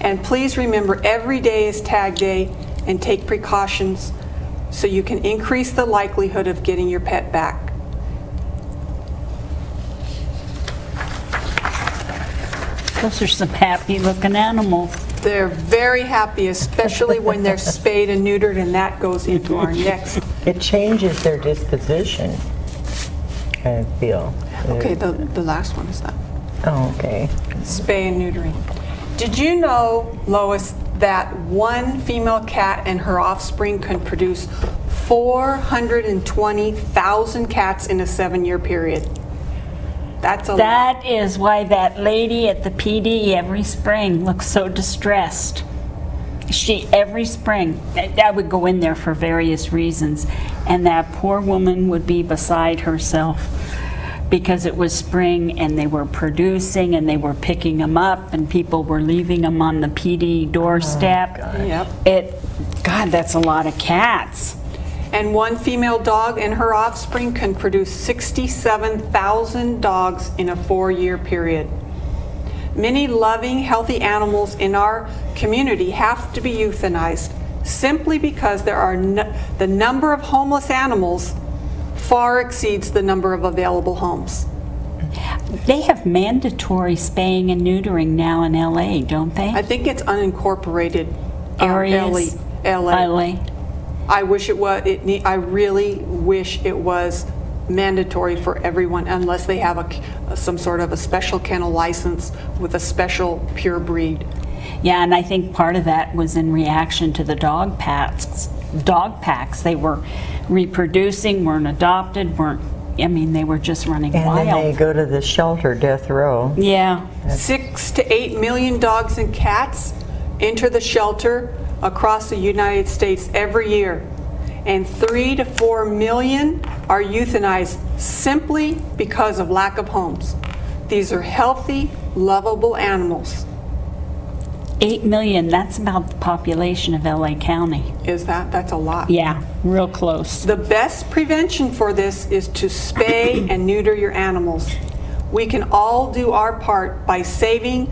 And please remember, every day is tag day, and take precautions so you can increase the likelihood of getting your pet back. Those are some happy looking animals. They're very happy, especially when they're spayed and neutered, and that goes into our next. It changes their disposition, I feel. Okay, the last one is that. Oh, okay. Spay and neutering. Did you know, Lois, that one female cat and her offspring can produce 420,000 cats in a 7-year period? That's a lot. That is why that lady at the PD every spring looks so distressed. Every spring, I would go in there for various reasons, and that poor woman would be beside herself because it was spring and they were producing and they were picking them up and people were leaving them on the PD doorstep. Oh, Yep. God, that's a lot of cats. And one female dog and her offspring can produce 67,000 dogs in a 4-year period. Many loving, healthy animals in our community have to be euthanized simply because there are the number of homeless animals far exceeds the number of available homes. They have mandatory spaying and neutering now in LA, don't they? I think it's unincorporated Areas. LA. I wish it was. I really wish it was mandatory for everyone, unless they have some sort of a special kennel license with a special pure breed. Yeah, and I think part of that was in reaction to the dog packs. They were reproducing, weren't adopted, they were just running wild. And then they go to the shelter, death row. Yeah. 6 to 8 million dogs and cats enter the shelter across the United States every year, and 3 to 4 million are euthanized simply because of lack of homes. These are healthy, lovable animals. 8 million, that's about the population of LA County. Is that's a lot. Yeah, real close. The best prevention for this is to spay and neuter your animals. We can all do our part by saving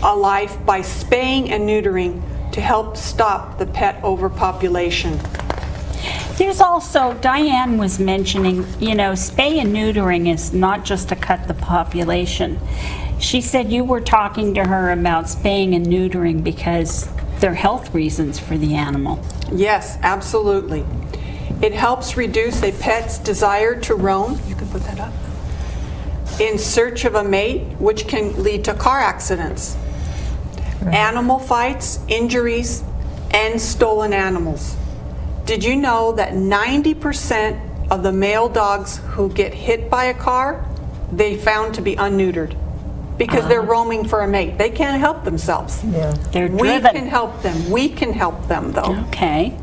a life by spaying and neutering to help stop the pet overpopulation. There's also, Diane was mentioning, spay and neutering is not just to cut the population. She said you were talking to her about spaying and neutering because they're health reasons for the animal. Yes, absolutely. It helps reduce a pet's desire to roam. You can put that up. In search of a mate, which can lead to car accidents, animal fights, injuries, and stolen animals. Did you know that 90% of the male dogs who get hit by a car, they found to be unneutered because they're roaming for a mate. They can't help themselves. Yeah. They're We driven. can help them. We can help them, though. Okay.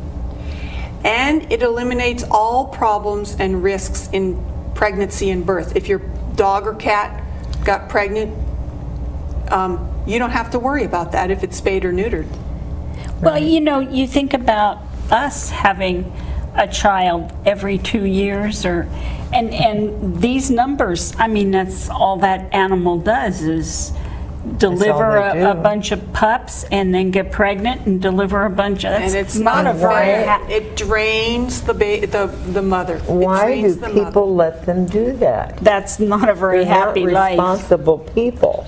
And it eliminates all problems and risks in pregnancy and birth. If your dog or cat got pregnant, you don't have to worry about that if it's spayed or neutered. Well, you think about us having a child every 2 years, and these numbers, that's all that animal does is deliver all they do. a bunch of pups and then get pregnant and deliver a bunch of. And it's not a very fair. It drains the mother. Why It do drains the mother. people let them do that? That's not a very They're happy not life. responsible people.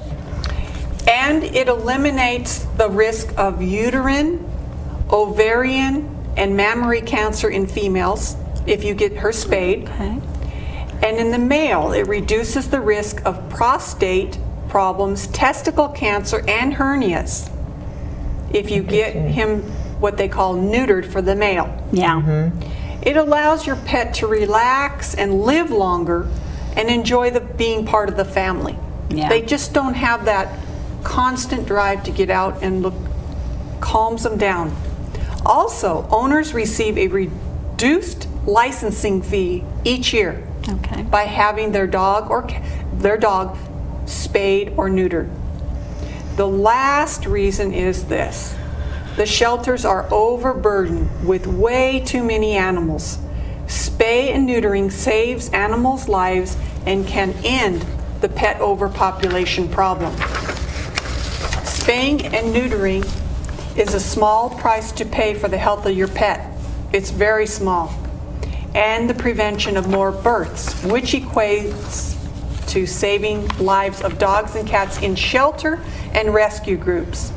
And it eliminates the risk of uterine, ovarian, and mammary cancer in females if you get her spayed. Okay. And in the male, it reduces the risk of prostate problems, testicle cancer, and hernias if you get him what they call neutered for the male. Yeah. It allows your pet to relax and live longer and enjoy being part of the family. Yeah. They just don't have that constant drive to get out and look, calms them down. Also, owners receive a reduced licensing fee each year Okay. by having their dog spayed or neutered. The last reason is this: the shelters are overburdened with way too many animals. Spay and neutering saves animals' lives and can end the pet overpopulation problem. Spaying and neutering is a small price to pay for the health of your pet. It's very small. And the prevention of more births, which equates to saving lives of dogs and cats in shelter and rescue groups.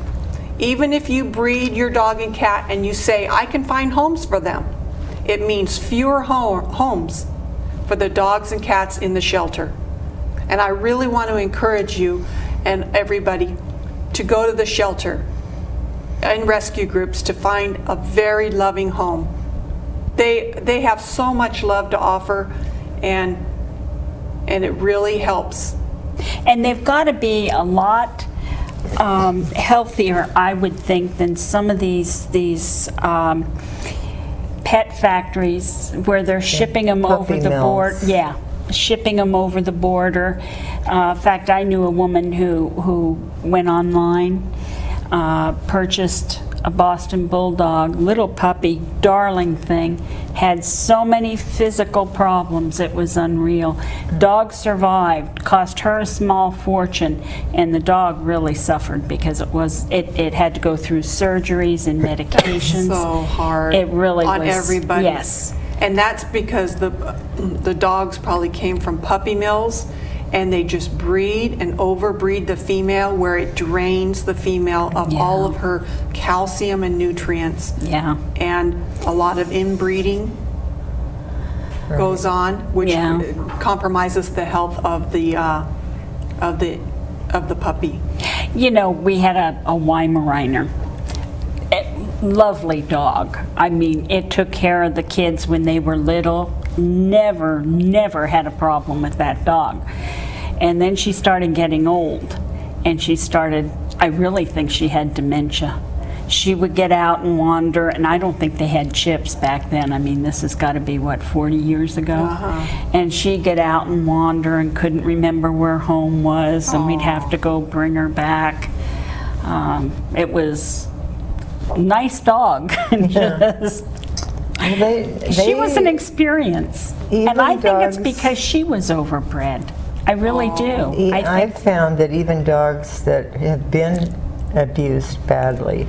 Even if you breed your dog and cat and you say, I can find homes for them, it means fewer homes for the dogs and cats in the shelter. And I really want to encourage you and everybody to go to the shelter and rescue groups to find a very loving home. They have so much love to offer, and it really helps. And they've got to be a lot healthier, I would think, than some of these pet factories where they're shipping them over the border. Yeah, shipping them over the border. In fact, I knew a woman who went online, purchased a Boston Bulldog, little puppy, darling thing, had so many physical problems, it was unreal. Dog survived, cost her a small fortune, and the dog really suffered because it had to go through surgeries and medications. So hard. It really on was. Everybody. Yes. And that's because the dogs probably came from puppy mills, and they just breed and overbreed the female where it drains the female of all of her calcium and nutrients. Yeah. And a lot of inbreeding goes on, which compromises the health of the puppy. You know, we had a Weimaraner. Lovely dog. I mean, it took care of the kids when they were little. Never had a problem with that dog. And then she started getting old, and I really think she had dementia. She would get out and wander, and I don't think they had chips back then. I mean, this has got to be, what, 40 years ago? And she'd get out and wander and couldn't remember where home was, and we'd have to go bring her back. It was a nice dog. She was an experience, and I think it's because she was overbred. I really do. I've found that even dogs that have been abused badly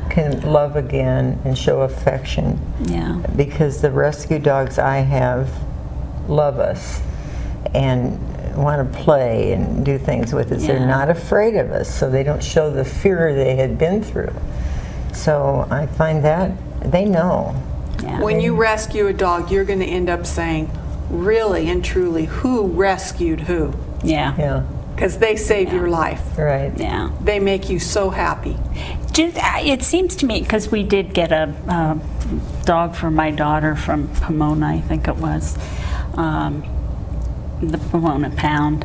can love again and show affection. Yeah. Because the rescue dogs I have love us and want to play and do things with us. They're not afraid of us, so they don't show the fear they had been through. So I find that they know. Yeah. When you rescue a dog, you're going to end up saying, really and truly, who rescued who? Yeah. Yeah. Because they save your life. Right. Yeah. They make you so happy. It seems to me, because we did get a dog for my daughter from Pomona, I think it was, the Pomona Pound.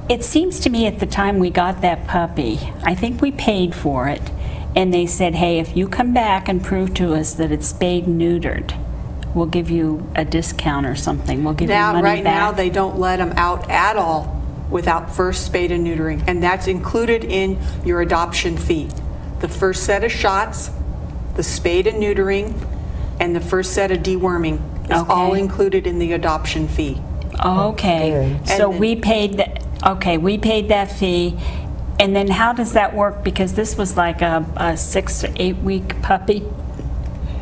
It seems to me at the time we got that puppy, I think we paid for it, and they said, hey, if you come back and prove to us that it's spayed and neutered, we'll give you a discount or something. We'll give you money Right back. now, they don't let them out at all without first spayed and neutering, and that's included in your adoption fee. The first set of shots, the spayed and neutering, and the first set of deworming is all included in the adoption fee. Okay, so we paid that fee, and then how does that work? Because this was like a 6 to 8 week puppy.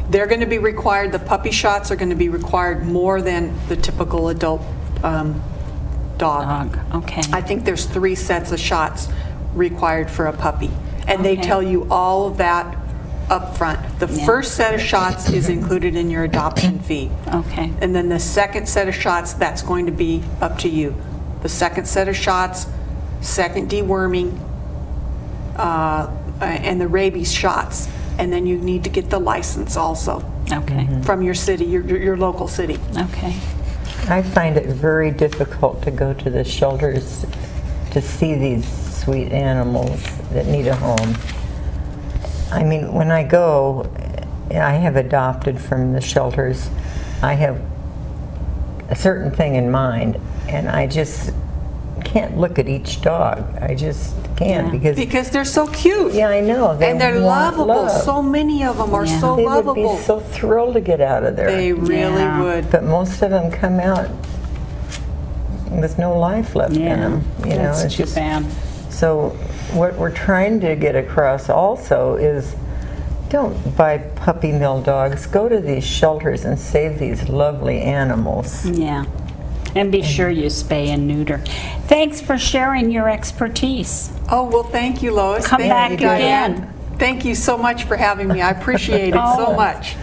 They're going to be required, the puppy shots are going to be required more than the typical adult dog. Okay. I think there's 3 sets of shots required for a puppy. And they tell you all of that up front. The first set of shots is included in your adoption fee. Okay. And then the second set of shots, that's going to be up to you. The second set of shots, second deworming, and the rabies shots. And then you need to get the license also. Okay. From your city, your local city. Okay. I find it very difficult to go to the shelters to see these sweet animals that need a home. I mean, when I go, I have adopted from the shelters. I have a certain thing in mind, and I just can't look at each dog. I just can't because they're so cute. Yeah, I know. And they're want lovable. love. So many of them are so They lovable. would be so thrilled to get out of there. They really would. But most of them come out with no life left in them. You know, That's it's too just bad. So what we're trying to get across also is don't buy puppy mill dogs. Go to these shelters and save these lovely animals. Yeah. And be sure you spay and neuter. Thanks for sharing your expertise. Oh, well, thank you, Lois. Come Thank back you, Diane. again. Thank you so much for having me. I appreciate it so Oh. much.